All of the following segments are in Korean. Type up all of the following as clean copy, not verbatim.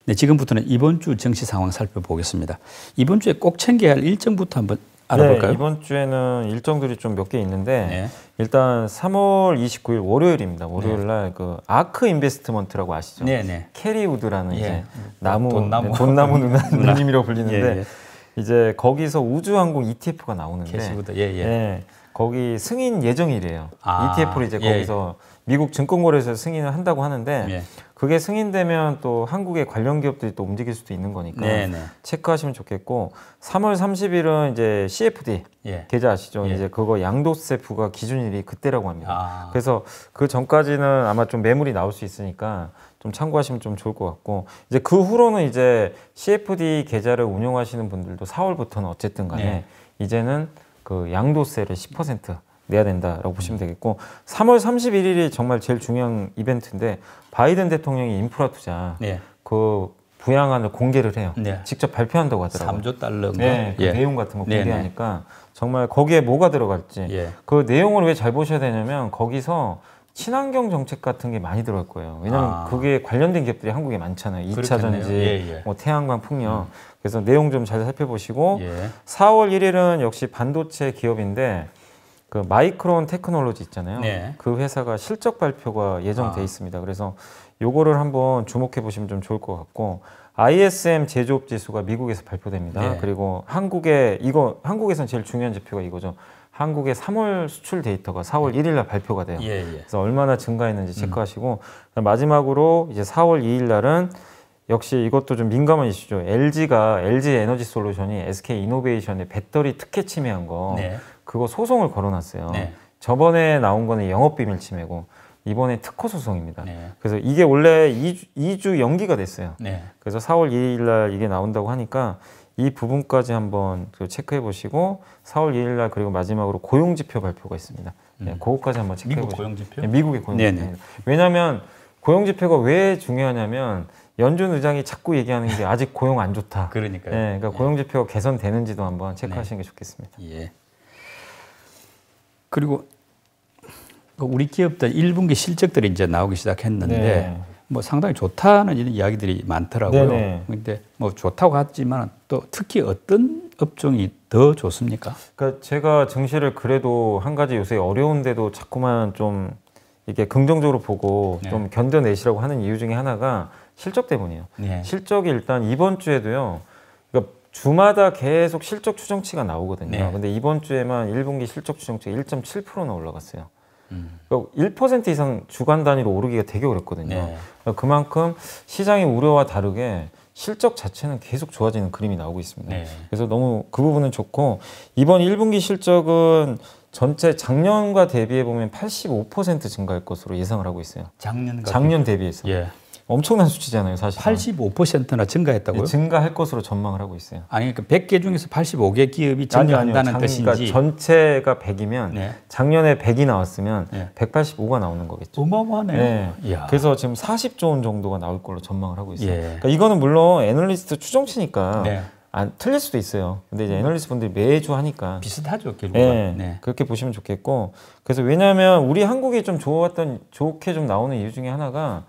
네, 지금부터는 이번 주 증시 상황 살펴보겠습니다. 이번 주에 꼭 챙겨야 할 일정부터 한번 알아볼까요? 네, 이번 주에는 일정들이 좀 몇 개 있는데 네. 일단 3월 29일 월요일입니다. 월요일 날 그 아크 인베스트먼트라고 아시죠? 네, 네. 캐리우드라는 예. 이제 나무 돈나무 누님이라고 불리는데 예, 예. 이제 거기서 우주항공 ETF가 나오는데 캐시우드. 예, 예. 예, 거기 승인 예정일이에요. 아, ETF를 이제 예. 거기서 미국 증권거래소에서 승인을 한다고 하는데 예. 그게 승인되면 또 한국의 관련 기업들이 또 움직일 수도 있는 거니까 네, 네. 체크하시면 좋겠고 3월 30일은 이제 CFD 예. 계좌 아시죠? 예. 이제 그거 양도세 부과 기준일이 그때라고 합니다. 아. 그래서 그 전까지는 아마 좀 매물이 나올 수 있으니까 좀 참고하시면 좀 좋을 것 같고 이제 그 후로는 이제 CFD 계좌를 운용하시는 분들도 4월부터는 어쨌든 간에 네. 이제는 그 양도세를 10% 내야 된다라고 보시면 되겠고 3월 31일이 정말 제일 중요한 이벤트인데 바이든 대통령이 인프라 투자 네. 그 부양안을 공개를 해요. 네. 직접 발표한다고 하더라고요. 3조 달러인가? 네, 그 예. 내용 같은 거 네, 공개하니까 정말 거기에 뭐가 들어갈지 예. 그 내용을 왜 잘 보셔야 되냐면 거기서 친환경 정책 같은 게 많이 들어갈 거예요. 왜냐하면 그게 관련된 기업들이 한국에 많잖아요. 2차 그렇겠네요. 전지, 예, 예. 뭐 태양광, 풍력. 그래서 내용 좀 잘 살펴보시고 예. 4월 1일은 역시 반도체 기업인데 그 마이크론 테크놀로지 있잖아요. 네. 그 회사가 실적 발표가 예정돼 아. 있습니다. 그래서 요거를 한번 주목해 보시면 좀 좋을 것 같고 ISM 제조업 지수가 미국에서 발표됩니다. 네. 그리고 한국에서는 제일 중요한 지표가 이거죠. 한국의 3월 수출 데이터가 4월 1일 날 발표가 돼요. 예, 예. 그래서 얼마나 증가했는지 체크하시고 마지막으로 이제 4월 2일 날은 역시 이것도 좀 민감한 이슈죠. LG 에너지 솔루션이 SK 이노베이션의 배터리 특혜 침해한 거 네. 그거 소송을 걸어놨어요. 네. 저번에 나온 거는 영업비밀 침해고 이번에 특허 소송입니다. 네. 그래서 이게 원래 2주 연기가 됐어요. 네. 그래서 4월 2일 날 이게 나온다고 하니까 이 부분까지 한번 체크해 보시고 4월 2일 날 그리고 마지막으로 고용지표 발표가 있습니다. 네, 그거까지 한번 체크해 미국 보시고. 고용지표? 네, 미국의 고용지표. 네네. 왜냐하면 고용지표가 왜 중요하냐면 연준 의장이 자꾸 얘기하는 게 아직 고용 안 좋다. 그러니까요. 네, 그러니까 고용지표가 개선되는지도 한번 체크하시는 게 좋겠습니다. 예. 그리고 우리 기업들 1분기 실적들이 이제 나오기 시작했는데 네. 뭐 상당히 좋다는 이런 이야기들이 많더라고요. 네네. 근데 뭐 좋다고 하지만 또 특히 어떤 업종이 더 좋습니까? 그러니까 제가 증시를 그래도 한 가지 요새 어려운데도 자꾸만 좀 이게 긍정적으로 보고 네. 좀 견뎌내시라고 하는 이유 중에 하나가 실적 때문이에요. 네. 실적이 일단 이번 주에도요. 그러니까 주마다 계속 실적 추정치가 나오거든요. 네. 근데 이번 주에만 1분기 실적 추정치가 1.7%나 올라갔어요. 그러니까 1% 이상 주간 단위로 오르기가 되게 어렵거든요. 네. 그러니까 그만큼 시장의 우려와 다르게 실적 자체는 계속 좋아지는 그림이 나오고 있습니다. 네. 그래서 너무 그 부분은 좋고 이번 1분기 실적은 전체 작년과 대비해 보면 85% 증가할 것으로 예상을 하고 있어요. 작년 대비해서. 예. 엄청난 수치잖아요, 사실. 85%나 증가했다고요? 증가할 것으로 전망을 하고 있어요. 아니 그러니까 100개 중에서 85개 기업이 증가한다는 뜻인지. 그러니까 전체가 100이면 네. 작년에 100이 나왔으면 네. 185가 나오는 거겠죠. 어마어마하네요. 네. 이야. 그래서 지금 40조 원 정도가 나올 걸로 전망을 하고 있어요. 예. 그러니까 이거는 물론 애널리스트 추정치니까 네. 안 틀릴 수도 있어요. 근데 이제 애널리스트 분들이 매주 하니까 비슷하죠, 결국은. 네, 네. 그렇게 보시면 좋겠고 그래서 왜냐하면 우리 한국이 좀 좋게 좀 나오는 이유 중에 하나가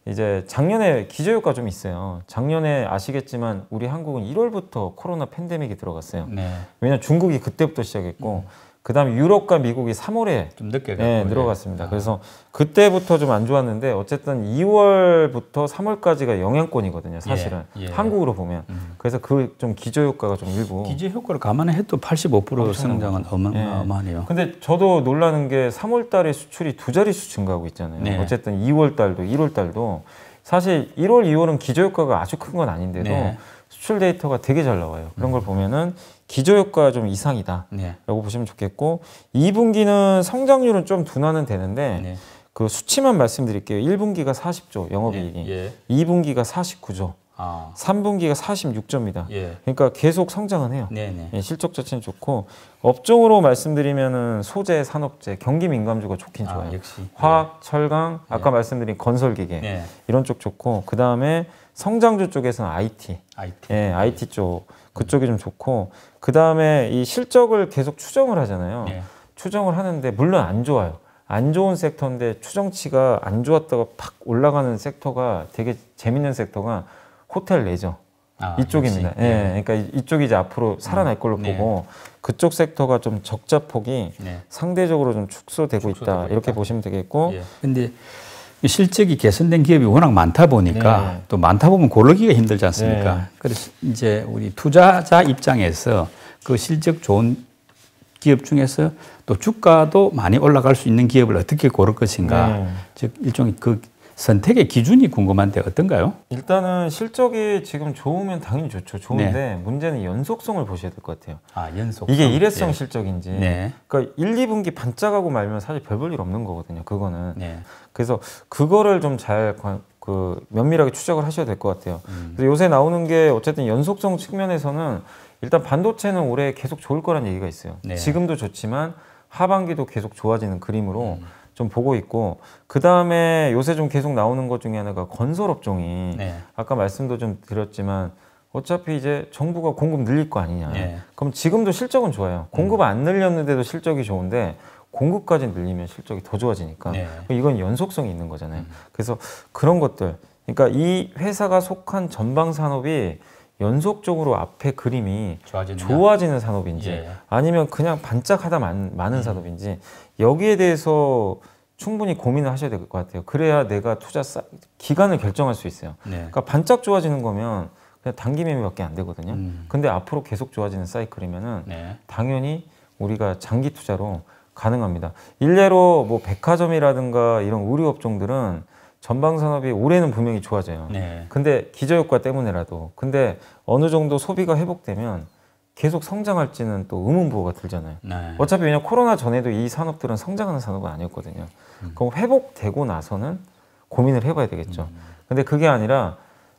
이제 작년에 기저효과 좀 있어요. 작년에 아시겠지만 우리 한국은 1월부터 코로나 팬데믹이 들어갔어요. 네. 왜냐하면 중국이 그때부터 시작했고 그다음에 유럽과 미국이 3월에 좀 늦게 네, 늘어갔습니다. 그래서 그때부터 좀 안 좋았는데 어쨌든 2월부터 3월까지가 영향권이거든요. 사실은 예. 한국으로 보면 그래서 그 좀 기저효과가 좀 일부 기재 효과를 감안해도 85% 성장은 어마어마하네요. 근데 저도 놀라는 게 3월 달에 수출이 두 자릿수 증가하고 있잖아요. 네. 어쨌든 2월 달도 1월 달도 사실 1월, 2월은 기저효과가 아주 큰 건 아닌데도 네. 수출 데이터가 되게 잘 나와요. 그런 걸 보면은 기저효과가 좀 이상이다 네. 라고 보시면 좋겠고 2분기는 성장률은 좀 둔화는 되는데 네. 그 수치만 말씀드릴게요. 1분기가 40조 영업이익이 예. 2분기가 49조 3분기가 46조입니다. 예. 그러니까 계속 성장은 해요. 네네. 예, 실적 자체는 좋고 업종으로 말씀드리면은 소재, 산업재, 경기 민감주가 좋긴 좋아요. 역시. 화학, 철강, 아까 말씀드린 건설기계 네. 이런 쪽 좋고 그 다음에 성장주 쪽에서는 IT, 예, IT 쪽 그쪽이 좀 좋고 그 다음에 이 실적을 계속 추정을 하잖아요. 네. 추정을 하는데 물론 안 좋아요. 안 좋은 섹터인데 추정치가 안 좋았다가 팍 올라가는 섹터가 되게 재밌는 섹터가 호텔 레저 이쪽입니다. 역시. 예, 그러니까 이쪽이 이제 앞으로 살아날 걸로 보고 그쪽 섹터가 좀 적자 폭이 상대적으로 좀 축소되고 있다 이렇게 보시면 되겠고. 근데 실적이 개선된 기업이 워낙 많다 보니까 또 많다 보면 고르기가 힘들지 않습니까? 그래서 이제 우리 투자자 입장에서 그 실적 좋은 기업 중에서 또 주가도 많이 올라갈 수 있는 기업을 어떻게 고를 것인가. 즉 일종의 그 선택의 기준이 궁금한데 어떤가요? 일단은 실적이 지금 좋으면 당연히 좋죠. 좋은데 문제는 연속성을 보셔야 될 것 같아요. 연속성. 이게 일회성 실적인지. 그러니까 1, 2분기 반짝하고 말면 사실 별 볼 일 없는 거거든요. 그거는. 그래서 그거를 좀 잘 면밀하게 추적을 하셔야 될 것 같아요. 그래서 요새 나오는 게 어쨌든 연속성 측면에서는 일단 반도체는 올해 계속 좋을 거란 얘기가 있어요. 지금도 좋지만 하반기도 계속 좋아지는 그림으로 좀 보고 있고, 그 다음에 요새 좀 계속 나오는 것 중에 하나가 건설업종이 아까 말씀도 좀 드렸지만 어차피 이제 정부가 공급 늘릴 거 아니냐. 그럼 지금도 실적은 좋아요. 공급 안 늘렸는데도 실적이 좋은데 공급까지 늘리면 실적이 더 좋아지니까 이건 연속성이 있는 거잖아요. 그래서 그런 것들, 그러니까 이 회사가 속한 전방 산업이 연속적으로 앞에 그림이 좋아지는 산업인지 아니면 그냥 반짝하다 많은 산업인지 여기에 대해서 충분히 고민을 하셔야 될 것 같아요. 그래야 내가 투자 기간을 결정할 수 있어요. 그러니까 반짝 좋아지는 거면 그냥 단기 매매밖에 안 되거든요. 근데 앞으로 계속 좋아지는 사이클이면은 당연히 우리가 장기 투자로 가능합니다. 일례로 뭐 백화점이라든가 이런 의류 업종들은 전방 산업이 올해는 분명히 좋아져요. 근데 기저효과 때문에라도. 근데 어느 정도 소비가 회복되면 계속 성장할지는 또 의문부호가 들잖아요. 어차피 왜냐면 코로나 전에도 이 산업들은 성장하는 산업은 아니었거든요. 그럼 회복되고 나서는 고민을 해봐야 되겠죠. 근데 그게 아니라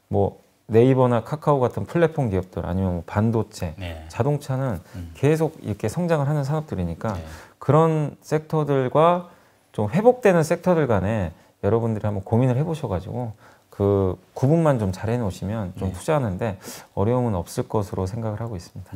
뭐 네이버나 카카오 같은 플랫폼 기업들 아니면 뭐 반도체, 자동차는 계속 이렇게 성장을 하는 산업들이니까 그런 섹터들과 좀 회복되는 섹터들 간에 여러분들이 한번 고민을 해보셔가지고 그 구분만 좀 잘 해놓으시면 좀 투자하는데 어려움은 없을 것으로 생각을 하고 있습니다.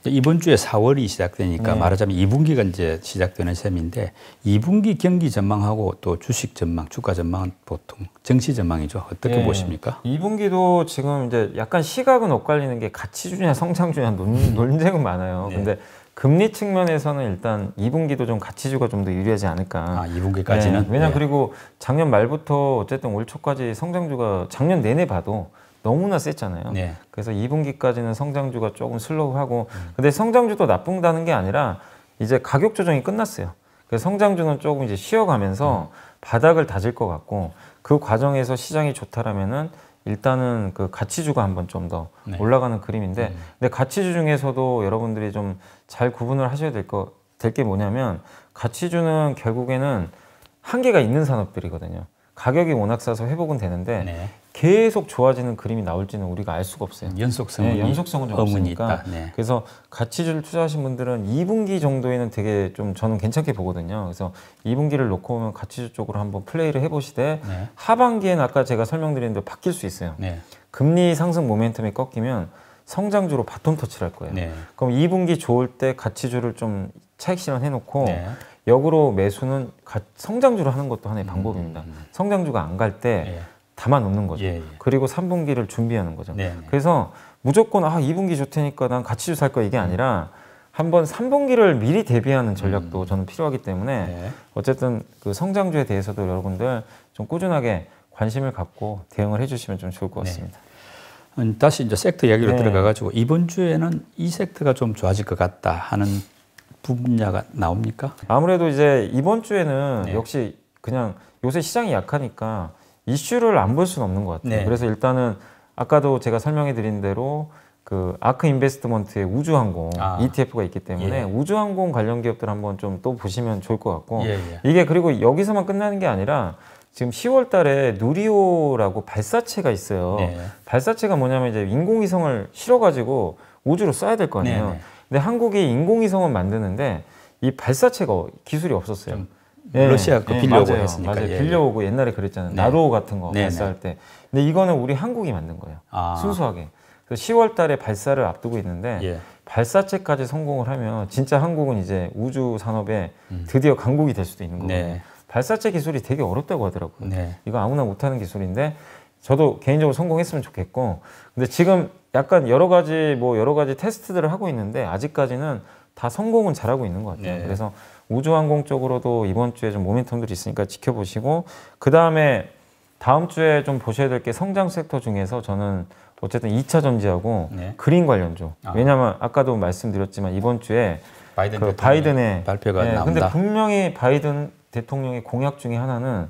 이번 주에 4월이 시작되니까 말하자면 2분기가 이제 시작되는 셈인데 2분기 경기 전망하고 또 주식 전망, 주가 전망은 보통 정시 전망이죠. 어떻게 보십니까? 2분기도 지금 이제 약간 시각은 엇갈리는 게 가치주냐 성장주냐 논쟁은 많아요. 근데 금리 측면에서는 일단 2분기도 좀 가치주가 좀 더 유리하지 않을까. 2분기까지는? 왜냐면 그리고 작년 말부터 어쨌든 올 초까지 성장주가 작년 내내 봐도 너무나 셌잖아요. 그래서 2분기까지는 성장주가 조금 슬로우하고 근데 성장주도 나쁜다는 게 아니라 이제 가격 조정이 끝났어요. 그래서 성장주는 조금 이제 쉬어가면서 바닥을 다질 것 같고 그 과정에서 시장이 좋다라면은 일단은 그 가치주가 한번 좀 더 올라가는 그림인데 근데 가치주 중에서도 여러분들이 좀 잘 구분을 하셔야 될 게 뭐냐면 가치주는 결국에는 한계가 있는 산업들이거든요. 가격이 워낙 싸서 회복은 되는데 계속 좋아지는 그림이 나올지는 우리가 알 수가 없어요. 연속성은 좀 없으니까. 그래서 가치주를 투자하신 분들은 2분기 정도에는 되게 좀 저는 괜찮게 보거든요. 그래서 2분기를 놓고 오면 가치주 쪽으로 한번 플레이를 해보시되 하반기에는 아까 제가 설명드린 대로 바뀔 수 있어요. 금리 상승 모멘텀이 꺾이면 성장주로 바톤 터치를 할 거예요. 그럼 2분기 좋을 때 가치주를 좀 차익 실현 해놓고 역으로 매수는 성장주로 하는 것도 하나의 방법입니다. 성장주가 안 갈 때 담아놓는 거죠. 그리고 3분기를 준비하는 거죠. 그래서 무조건 2분기 좋다니까 난 가치주 살 거야 이게 아니라 한번 3분기를 미리 대비하는 전략도 저는 필요하기 때문에 어쨌든 그 성장주에 대해서도 여러분들 좀 꾸준하게 관심을 갖고 대응을 해주시면 좀 좋을 것 같습니다. 다시 이제 섹터 이야기로 들어가가지고 이번 주에는 이 섹터가 좀 좋아질 것 같다 하는 분야가 나옵니까? 아무래도 이제 이번 주에는 역시 그냥 요새 시장이 약하니까 이슈를 안 볼 수는 없는 것 같아요. 그래서 일단은 아까도 제가 설명해 드린 대로 그 아크 인베스트먼트의 우주항공 ETF가 있기 때문에 우주항공 관련 기업들 한번 좀 또 보시면 좋을 것 같고 이게 그리고 여기서만 끝나는 게 아니라 지금 10월 달에 누리호라고 발사체가 있어요. 발사체가 뭐냐면 이제 인공위성을 실어가지고 우주로 쏴야 될 거 아니에요. 근데 한국이 인공위성을 만드는데 이 발사체가 기술이 없었어요. 러시아가 빌려오고 했으니까. 맞아요. 빌려오고 옛날에 그랬잖아요. 나로 같은 거 발사할 때. 근데 이거는 우리 한국이 만든 거예요. 순수하게. 그래서 10월 달에 발사를 앞두고 있는데 발사체까지 성공을 하면 진짜 한국은 이제 우주 산업에 드디어 강국이 될 수도 있는 거예요. 발사체 기술이 되게 어렵다고 하더라고요. 이거 아무나 못하는 기술인데 저도 개인적으로 성공했으면 좋겠고, 근데 지금 약간 여러 가지 테스트들을 하고 있는데 아직까지는 다 성공은 잘하고 있는 것 같아요. 그래서 우주항공 쪽으로도 이번 주에 좀 모멘텀들이 있으니까 지켜보시고, 그 다음에 다음 주에 좀 보셔야 될 게 성장 섹터 중에서 저는 어쨌든 2차 전지하고 그린 관련주. 왜냐하면 아까도 말씀드렸지만 이번 주에 바이든의 발표가 나온다. 근데 분명히 바이든 대통령의 공약 중에 하나는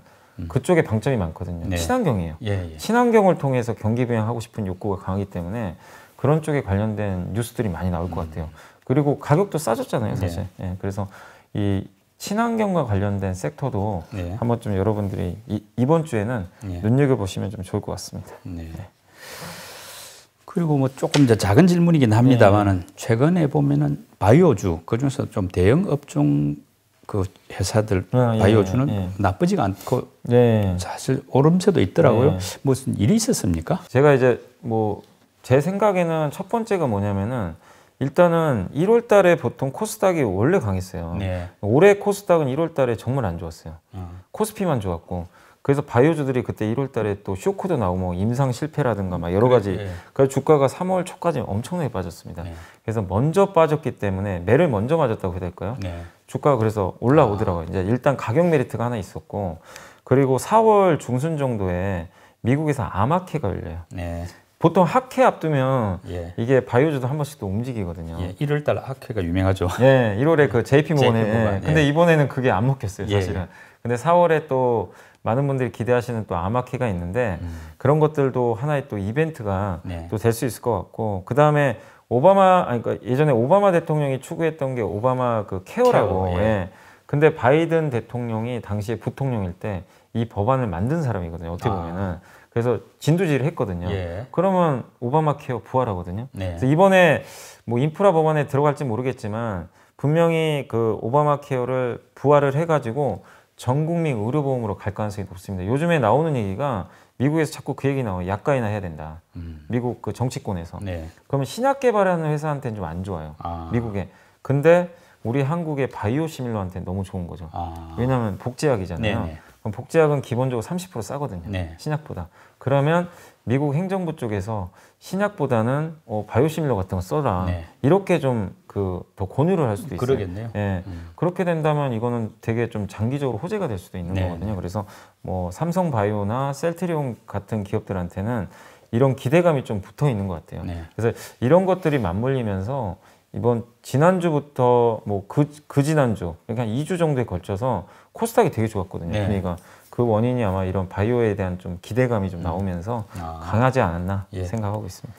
그쪽에 방점이 많거든요. 친환경이에요. 친환경을 통해서 경기 부양하고 싶은 욕구가 강하기 때문에 그런 쪽에 관련된 뉴스들이 많이 나올 것 같아요. 그리고 가격도 싸졌잖아요, 사실. 그래서 이 친환경과 관련된 섹터도 한번 좀 여러분들이 이번 주에는 눈여겨보시면 좀 좋을 것 같습니다. 그리고 뭐 조금 이제 작은 질문이긴 합니다만은 최근에 보면은 바이오주, 그중에서 좀 대형 업종 그 회사들 바이오주는 나쁘지가 않고 사실 오름세도 있더라고요. 무슨 일이 있었습니까? 제가 이제 뭐 제 생각에는 첫 번째가 뭐냐면은 일단은 1월 달에 보통 코스닥이 원래 강했어요. 올해 코스닥은 1월 달에 정말 안 좋았어요. 코스피만 좋았고, 그래서 바이오주들이 그때 1월 달에 또 쇼크도 나오고 뭐 임상 실패라든가 막 여러 가지. 그래서 주가가 3월 초까지 엄청나게 빠졌습니다. 그래서 먼저 빠졌기 때문에 매를 먼저 맞았다고 해야 될까요? 주가가 그래서 올라오더라고요. 이제 일단 가격 메리트가 하나 있었고, 그리고 4월 중순 정도에 미국에서 암학회가 열려요. 보통 학회 앞두면 이게 바이오주도 한 번씩 또 움직이거든요. 1월 달 학회가 유명하죠. 1월에 그 JP 모건에. 근데 이번에는 그게 안 먹혔어요, 사실은. 근데 4월에 또 많은 분들이 기대하시는 또 암학회가 있는데 그런 것들도 하나의 또 이벤트가 또 될 수 있을 것 같고, 그 다음에 그러니까 예전에 오바마 대통령이 추구했던 게 오바마 그 케어라고. 근데 바이든 대통령이 당시에 부통령일 때 이 법안을 만든 사람이거든요, 어떻게 보면은. 그래서 진두지휘를 했거든요. 그러면 오바마 케어 부활하거든요. 그래서 이번에 뭐 인프라 법안에 들어갈지 모르겠지만 분명히 그 오바마 케어를 부활을 해가지고 전 국민 의료보험으로 갈 가능성이 높습니다. 요즘에 나오는 얘기가 미국에서 자꾸 그 얘기 나와요. 약가이나 해야 된다. 미국 그 정치권에서. 그러면 신약 개발하는 회사한테는 좀 안 좋아요. 미국에. 근데 우리 한국의 바이오 시밀러한테는 너무 좋은 거죠. 왜냐하면 복제약이잖아요. 그럼 복제약은 기본적으로 30% 싸거든요. 신약보다. 그러면 미국 행정부 쪽에서 신약보다는 바이오시밀러 같은 거 써라. 이렇게 좀 더 권유를 할 수도 있어요. 그러겠네요. 그렇게 된다면 이거는 되게 좀 장기적으로 호재가 될 수도 있는 거거든요. 그래서 뭐 삼성바이오나 셀트리온 같은 기업들한테는 이런 기대감이 좀 붙어 있는 것 같아요. 그래서 이런 것들이 맞물리면서 이번 지난주부터 뭐 그 지난주, 그러니까 2주 정도에 걸쳐서 코스닥이 되게 좋았거든요. 분위기가. 그 원인이 아마 이런 바이오에 대한 좀 기대감이 좀 나오면서 강하지 않았나 생각하고 있습니다.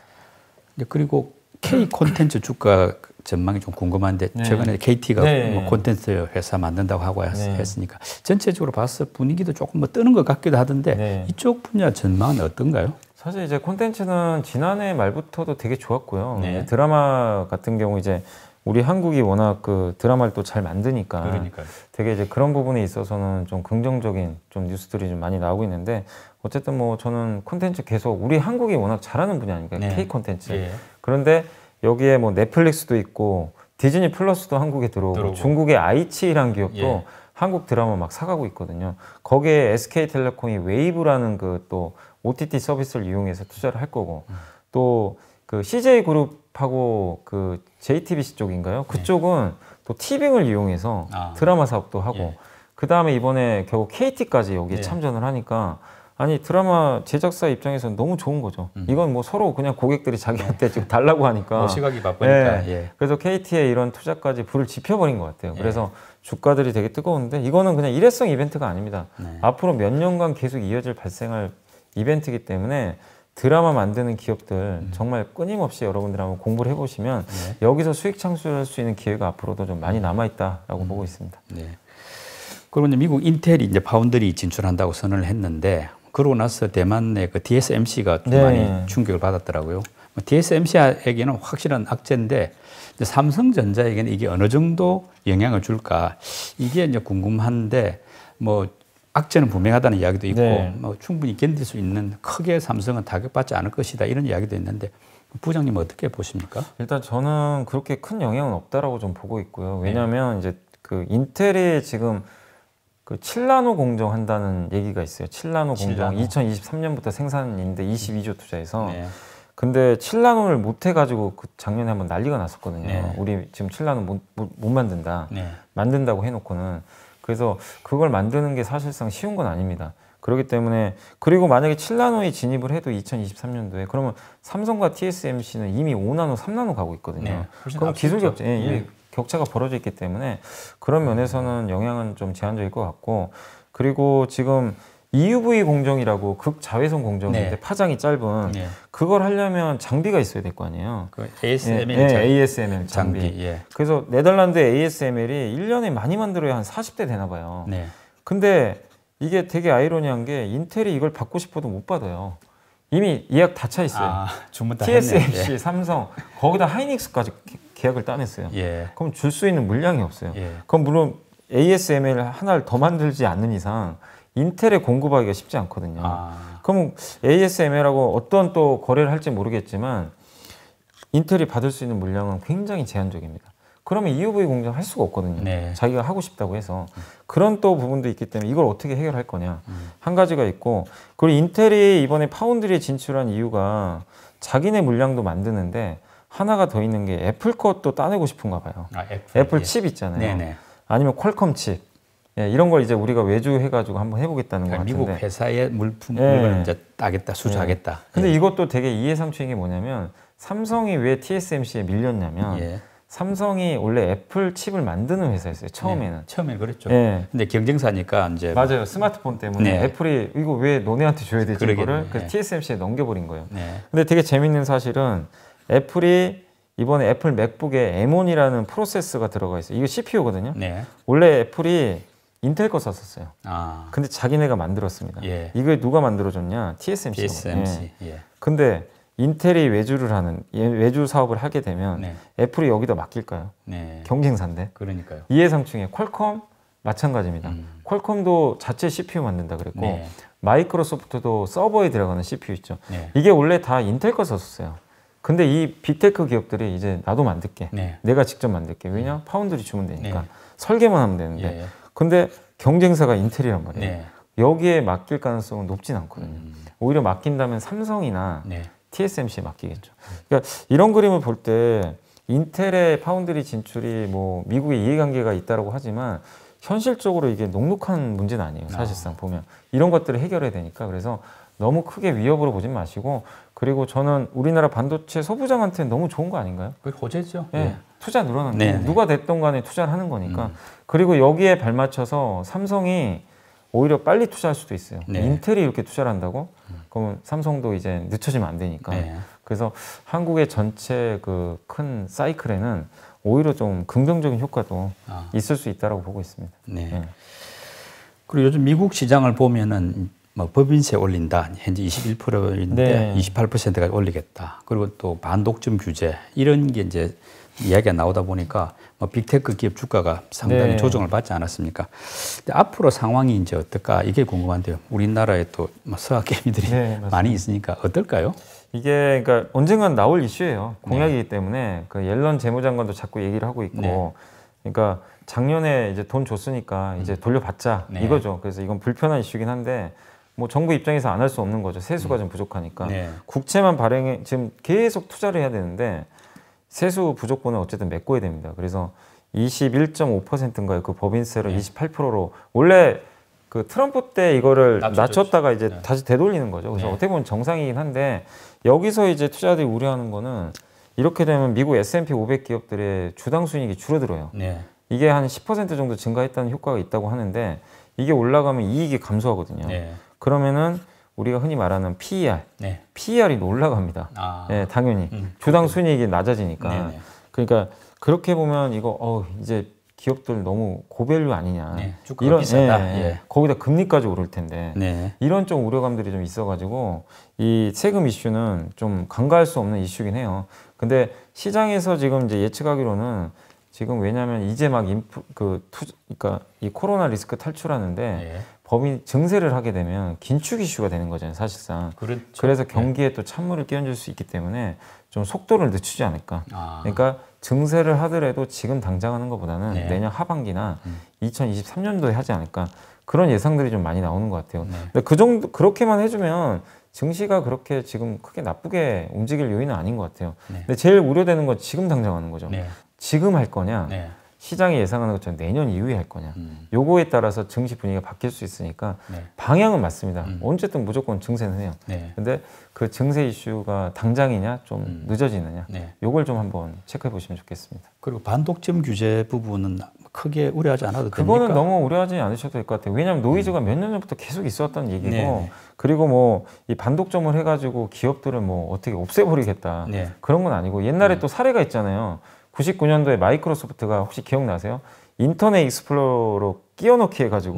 그리고 K 콘텐츠 주가 전망이 좀 궁금한데 최근에 KT가 뭐 콘텐츠 회사 만든다고 하고 했으니까 전체적으로 봐서 분위기도 조금 뭐 뜨는 것 같기도 하던데 이쪽 분야 전망은 어떤가요? 사실 이제 콘텐츠는 지난해 말부터도 되게 좋았고요. 드라마 같은 경우 이제 우리 한국이 워낙 그 드라마를 또 잘 만드니까 되게 이제 그런 부분에 있어서는 좀 긍정적인 좀 뉴스들이 좀 많이 나오고 있는데, 어쨌든 뭐 저는 콘텐츠 계속 우리 한국이 워낙 잘하는 분야 아닙니까? K 콘텐츠. 그런데 여기에 뭐 넷플릭스도 있고 디즈니 플러스도 한국에 들어오고 중국의 아이치라는 기업도 한국 드라마 막 사가고 있거든요. 거기에 SK텔레콤이 웨이브라는 그 또 OTT 서비스를 이용해서 투자를 할 거고, 또 그 CJ그룹하고 그 JTBC 쪽인가요? 그쪽은 또 티빙을 이용해서 드라마 사업도 하고, 그 다음에 이번에 결국 KT까지 여기에 참전을 하니까 아니 드라마 제작사 입장에서는 너무 좋은 거죠. 이건 뭐 서로 그냥 고객들이 자기한테 지금 달라고 하니까 시각이 바쁘니까. 그래서 KT의 이런 투자까지 불을 지펴버린 것 같아요. 그래서 주가들이 되게 뜨거운데 이거는 그냥 일회성 이벤트가 아닙니다. 앞으로 몇 년간 계속 이어질 발생할 이벤트이기 때문에 드라마 만드는 기업들 정말 끊임없이 여러분들 한번 공부를 해보시면 여기서 수익 창출할 수 있는 기회가 앞으로도 좀 많이 남아있다라고 보고 있습니다. 그리고 이제 미국 인텔이 이제 파운드리 진출한다고 선언을 했는데, 그러고 나서 대만의 그 TSMC가 좀 많이 충격을 받았더라고요. TSMC에게는 확실한 악재인데 이제 삼성전자에게는 이게 어느 정도 영향을 줄까, 이게 이제 궁금한데, 뭐 악재는 분명하다는 이야기도 있고 뭐 충분히 견딜 수 있는, 크게 삼성은 타격받지 않을 것이다 이런 이야기도 있는데, 부장님 어떻게 보십니까? 일단 저는 그렇게 큰 영향은 없다라고 좀 보고 있고요. 왜냐하면 이제 그 인텔이 지금 그 7나노 공정한다는 얘기가 있어요. 7나노 공정 2023년부터 생산인데 22조 투자해서 네. 근데 7나노를 못 해가지고 그 작년에 한번 난리가 났었거든요. 네. 우리 지금 7나노 못 만든다. 네. 만든다고 해놓고는. 그래서 그걸 만드는 게 사실상 쉬운 건 아닙니다. 그렇기 때문에 그리고 만약에 7나노에 진입을 해도 2023년도에 그러면 삼성과 TSMC는 이미 5나노, 3나노 가고 있거든요. 네. 그럼 기술 격차, 이미 격차가 벌어져 있기 때문에 그런 면에서는 영향은 좀 제한적일 것 같고 그리고 지금 EUV 공정이라고 극자외선 공정인데 네. 파장이 짧은 네. 그걸 하려면 장비가 있어야 될 거 아니에요. 그 ASML, ASML 장비. 예. 그래서 네덜란드 ASML이 1년에 많이 만들어야 한 40대 되나 봐요. 네. 근데 이게 되게 아이러니한 게 인텔이 이걸 받고 싶어도 못 받아요. 이미 예약 다 차 있어요. 아, 주문 다 TSMC, 했네. 삼성, 거기다 하이닉스까지 계약을 따냈어요. 예. 그럼 줄 수 있는 물량이 없어요. 예. 그럼 물론 ASML 하나를 더 만들지 않는 이상 인텔에 공급하기가 쉽지 않거든요. 아. 그럼 ASML하고 어떤 또 거래를 할지 모르겠지만 인텔이 받을 수 있는 물량은 굉장히 제한적입니다. 그러면 EUV 공정 할 수가 없거든요. 네. 자기가 하고 싶다고 해서. 그런 또 부분도 있기 때문에 이걸 어떻게 해결할 거냐. 한 가지가 있고 그리고 인텔이 이번에 파운드리에 진출한 이유가 자기네 물량도 만드는데 하나가 더 있는 게 애플 것도 따내고 싶은가 봐요. 아, 애플 예. 칩 있잖아요. 네네. 아니면 퀄컴 칩. 예, 이런 걸 이제 우리가 외주해가지고 한번 해보겠다는 거 그러니까 같은데. 미국 회사의 물품을 예. 이제 따겠다, 수주하겠다. 근데 예. 이것도 되게 이해상충인 게 뭐냐면 삼성이 왜 TSMC에 밀렸냐면 예. 삼성이 원래 애플 칩을 만드는 회사였어요. 처음에는. 네. 처음에 그랬죠. 예. 근데 경쟁사니까 이제 맞아요. 스마트폰 때문에 네. 애플이 이거 왜 너네한테 줘야 되지 그러겠네. 이거를 그래서 네. TSMC에 넘겨버린 거예요. 네. 근데 되게 재밌는 사실은 애플이 이번에 애플 맥북에 M1이라는 프로세서가 들어가 있어요. 이거 CPU거든요. 네. 원래 애플이 인텔 거 썼었어요. 아. 근데 자기네가 만들었습니다. 예. 이걸 누가 만들어줬냐? TSMC가. TSMC. 예. 근데 인텔이 외주를 하는 외주 사업을 하게 되면 네. 애플이 여기다 맡길까요? 네. 경쟁사인데. 그러니까요. 이해상충에 퀄컴 마찬가지입니다. 퀄컴도 자체 CPU 만든다 그랬고 네. 마이크로소프트도 서버에 들어가는 CPU 있죠. 네. 이게 원래 다 인텔 거 썼어요. 근데 이 빅테크 기업들이 이제 나도 만들게. 네. 내가 직접 만들게. 왜냐? 파운드리 주면 되니까. 네. 설계만 하면 되는데. 예. 근데 경쟁사가 인텔이란 말이에요. 네. 여기에 맡길 가능성은 높진 않거든요. 오히려 맡긴다면 삼성이나 네. TSMC에 맡기겠죠. 그러니까 이런 그림을 볼 때 인텔의 파운드리 진출이 뭐 미국의 이해관계가 있다고 하지만 현실적으로 이게 녹록한 문제는 아니에요. 사실상 보면 이런 것들을 해결해야 되니까 그래서 너무 크게 위협으로 보진 마시고 그리고 저는 우리나라 반도체 소부장한테는 너무 좋은 거 아닌가요? 그게 호재죠. 예. 예. 투자 늘어나는 네, 거 네. 누가 됐던 간에 투자를 하는 거니까 그리고 여기에 발맞춰서 삼성이 오히려 빨리 투자할 수도 있어요. 네. 인텔이 이렇게 투자를 한다고? 그러면 삼성도 이제 늦춰지면 안 되니까. 네. 그래서 한국의 전체 그 큰 사이클에는 오히려 좀 긍정적인 효과도 있을 수 있다고 보고 있습니다. 네. 네. 그리고 요즘 미국 시장을 보면은 뭐 법인세 올린다. 현재 21%인데 네. 28%까지 올리겠다. 그리고 또 반독점 규제 이런 게 이제 이야기가 나오다 보니까 뭐 빅테크 기업 주가가 상당히 네. 조정을 받지 않았습니까? 근데 앞으로 상황이 이제 어떨까 이게 궁금한데요. 우리나라에 또 뭐 서학 개미들이 네, 맞습니다. 많이 있으니까 어떨까요? 이게 그러니까 언젠간 나올 이슈예요. 공약이기 때문에 그 옐런 재무장관도 자꾸 얘기를 하고 있고, 네. 그러니까 작년에 이제 돈 줬으니까 이제 돌려받자 네. 이거죠. 그래서 이건 불편한 이슈긴 한데 뭐 정부 입장에서 안 할 수 없는 거죠. 세수가 좀 부족하니까 네. 국채만 발행해 지금 계속 투자를 해야 되는데 세수 부족분은 어쨌든 메꿔야 됩니다. 그래서 21.5%인가요? 그 법인세를 네. 28%로 원래 그 트럼프 때 이거를 낮췄다가 이제 네. 다시 되돌리는 거죠. 그래서 네. 어떻게 보면 정상이긴 한데 여기서 이제 투자자들이 우려하는 거는 이렇게 되면 미국 S&P 500 기업들의 주당 순이익이 줄어들어요. 네. 이게 한 10% 정도 증가했다는 효과가 있다고 하는데 이게 올라가면 이익이 감소하거든요. 네. 그러면은 우리가 흔히 말하는 PER, 네. PER이 올라갑니다. 아. 네, 당연히 주당 순이익이 낮아지니까. 네네. 그러니까 그렇게 보면 이거 이제 기업들 너무 고밸류 아니냐. 네, 주가가 비싸다. 예. 거기다 금리까지 오를 텐데. 네. 이런 좀 우려감들이 좀 있어가지고 이 세금 이슈는 좀 간과할 수 없는 이슈긴 해요. 근데 시장에서 지금 이제 예측하기로는 지금 왜냐하면 이제 막 그러니까 이 코로나 리스크 탈출하는데 네. 법인 증세를 하게 되면 긴축 이슈가 되는 거잖아요, 사실상. 그렇죠. 그래서 경기에 또 찬물을 끼얹을 수 있기 때문에 좀 속도를 늦추지 않을까. 아. 그러니까 증세를 하더라도 지금 당장 하는 것보다는 네. 내년 하반기나 2023년도에 하지 않을까. 그런 예상들이 좀 많이 나오는 것 같아요. 근데 그 정도 그렇게만 해주면 증시가 그렇게 지금 크게 나쁘게 움직일 요인은 아닌 것 같아요. 근데 제일 우려되는 건 지금 당장 하는 거죠. 지금 할 거냐, 시장이 예상하는 것처럼 내년 이후에 할 거냐. 요거에 따라서 증시 분위기가 바뀔 수 있으니까 방향은 맞습니다. 어쨌든 무조건 증세는 해요. 근데 그 증세 이슈가 당장이냐 좀 늦어지느냐 요걸 좀 한번 체크해 보시면 좋겠습니다. 그리고 반독점 규제 부분은 크게 우려하지 않아도 됩니까? 그거는 너무 우려하지 않으셔도 될 것 같아요. 왜냐하면 노이즈가 몇 년 전부터 계속 있었던 얘기고 그리고 뭐 이 반독점을 해가지고 기업들을 뭐 어떻게 없애버리겠다 그런 건 아니고 옛날에 또 사례가 있잖아요. 99년도에 마이크로소프트가 혹시 기억나세요? 인터넷 익스플로러로 끼워넣기 해가지고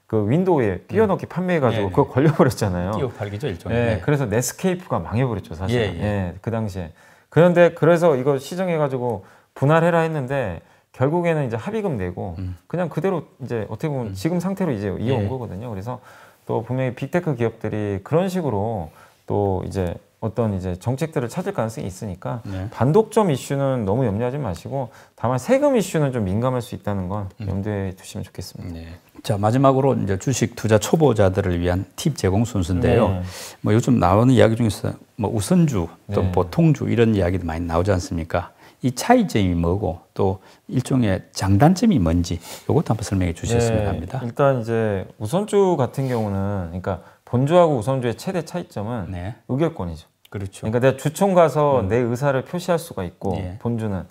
그 윈도우에 끼워넣기 판매해가지고 그거 걸려버렸잖아요. 끼워 팔기죠 일종의. 그래서 넷스케이프가 망해버렸죠 사실. 그 당시에. 그런데 그래서 이거 시정해가지고 분할해라 했는데 결국에는 이제 합의금 내고 그냥 그대로 이제 어떻게 보면 지금 상태로 이제 이어온 거거든요. 그래서 또 분명히 빅테크 기업들이 그런 식으로 또 이제 어떤 이제 정책들을 찾을 가능성이 있으니까 반독점 이슈는 너무 염려하지 마시고 다만 세금 이슈는 좀 민감할 수 있다는 건 염두에 두시면 좋겠습니다. 자, 마지막으로 이제 주식 투자 초보자들을 위한 팁 제공 순서인데요. 뭐 요즘 나오는 이야기 중에서 뭐 우선주 또 보통주 이런 이야기도 많이 나오지 않습니까? 이 차이점이 뭐고 또 일종의 장단점이 뭔지 이것도 한번 설명해 주셨으면 합니다. 일단 이제 우선주 같은 경우는 그러니까 본주하고 우선주의 최대 차이점은 의결권이죠. 그렇죠. 그러니까 내가 주총 가서 내 의사를 표시할 수가 있고 본주는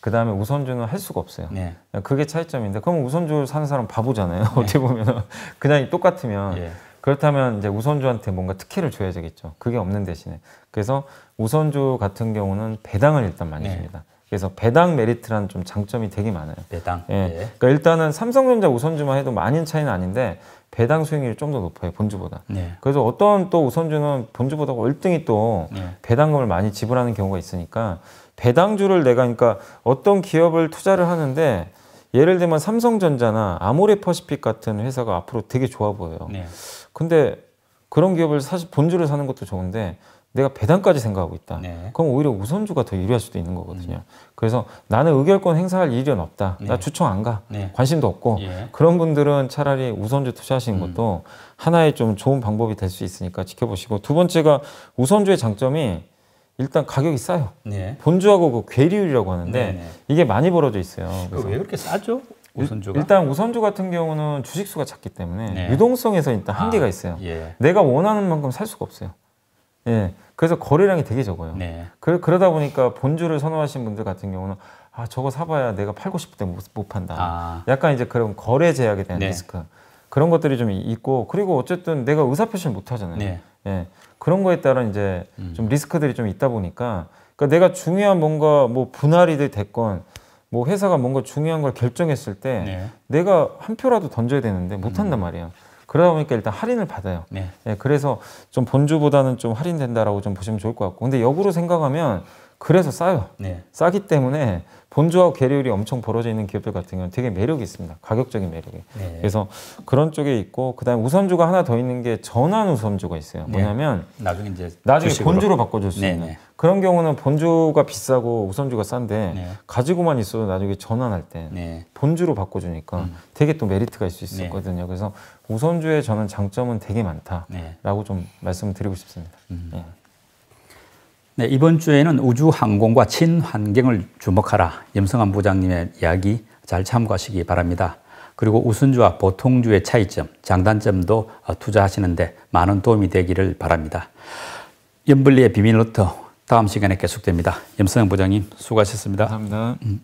그 다음에 우선주는 할 수가 없어요. 그게 차이점인데 그럼 우선주 사는 사람 바보잖아요. 어떻게 보면 그냥 똑같으면 그렇다면 이제 우선주한테 뭔가 특혜를 줘야 되겠죠. 그게 없는 대신에 그래서 우선주 같은 경우는 배당을 일단 많이 줍니다. 그래서 배당 메리트라는 좀 장점이 되게 많아요. 배당. 그러니까 일단은 삼성전자 우선주만 해도 많은 차이는 아닌데 배당 수익률이 좀 더 높아요 본주보다. 그래서 어떤 또 우선주는 본주보다 월등히 또 배당금을 많이 지불하는 경우가 있으니까 배당주를 내가 그러니까 어떤 기업을 투자를 하는데 예를 들면 삼성전자나 아모레퍼시픽 같은 회사가 앞으로 되게 좋아 보여요. 근데 그런 기업을 사실 본주를 사는 것도 좋은데 내가 배당까지 생각하고 있다. 그럼 오히려 우선주가 더 유리할 수도 있는 거거든요. 그래서 나는 의결권 행사할 일은 없다. 나 주총 안 가. 관심도 없고. 그런 분들은 차라리 우선주 투자하시는 것도 하나의 좀 좋은 방법이 될 수 있으니까 지켜보시고 두 번째가 우선주의 장점이 일단 가격이 싸요. 본주하고 그 괴리율이라고 하는데 이게 많이 벌어져 있어요. 왜 그렇게 싸죠? 우선주가? 일단 우선주 같은 경우는 주식수가 작기 때문에 유동성에서 일단 한계가 있어요. 내가 원하는 만큼 살 수가 없어요. 그래서 거래량이 되게 적어요. 그러다 보니까 본주를 선호하시는 분들 같은 경우는 아 저거 사봐야 내가 팔고 싶을 때 못 판다. 약간 이제 그런 거래 제약에 대한 리스크 그런 것들이 좀 있고 그리고 어쨌든 내가 의사표시를 못 하잖아요. 그런 거에 따른 이제 좀 리스크들이 좀 있다 보니까 그러니까 내가 중요한 뭔가 뭐 분할이 됐건 뭐 회사가 뭔가 중요한 걸 결정했을 때 내가 한 표라도 던져야 되는데 못 한단 말이에요. 그러다 보니까 일단 할인을 받아요. 그래서 좀 본주보다는 좀 할인된다라고 좀 보시면 좋을 것 같고 근데 역으로 생각하면 그래서 싸요. 싸기 때문에 본주하고 괴리율이 엄청 벌어져 있는 기업들 같은 경우는 되게 매력이 있습니다. 가격적인 매력이. 그래서 그런 쪽에 있고 그다음에 우선주가 하나 더 있는 게 전환 우선주가 있어요. 뭐냐면 나중에 본주로 바꿔줄 수 있는 그런 경우는 본주가 비싸고 우선주가 싼데 가지고만 있어도 나중에 전환할 때 본주로 바꿔주니까 되게 또 메리트가 있을 수 있거든요. 그래서 우선주의 저는 장점은 되게 많다라고 좀 말씀드리고 싶습니다. 이번 주에는 우주항공과 친환경을 주목하라. 염성한 부장님의 이야기 잘 참고하시기 바랍니다. 그리고 우선주와 보통주의 차이점, 장단점도 투자하시는데 많은 도움이 되기를 바랍니다. 염블리의 비밀노트 다음 시간에 계속됩니다. 염성한 부장님 수고하셨습니다. 감사합니다.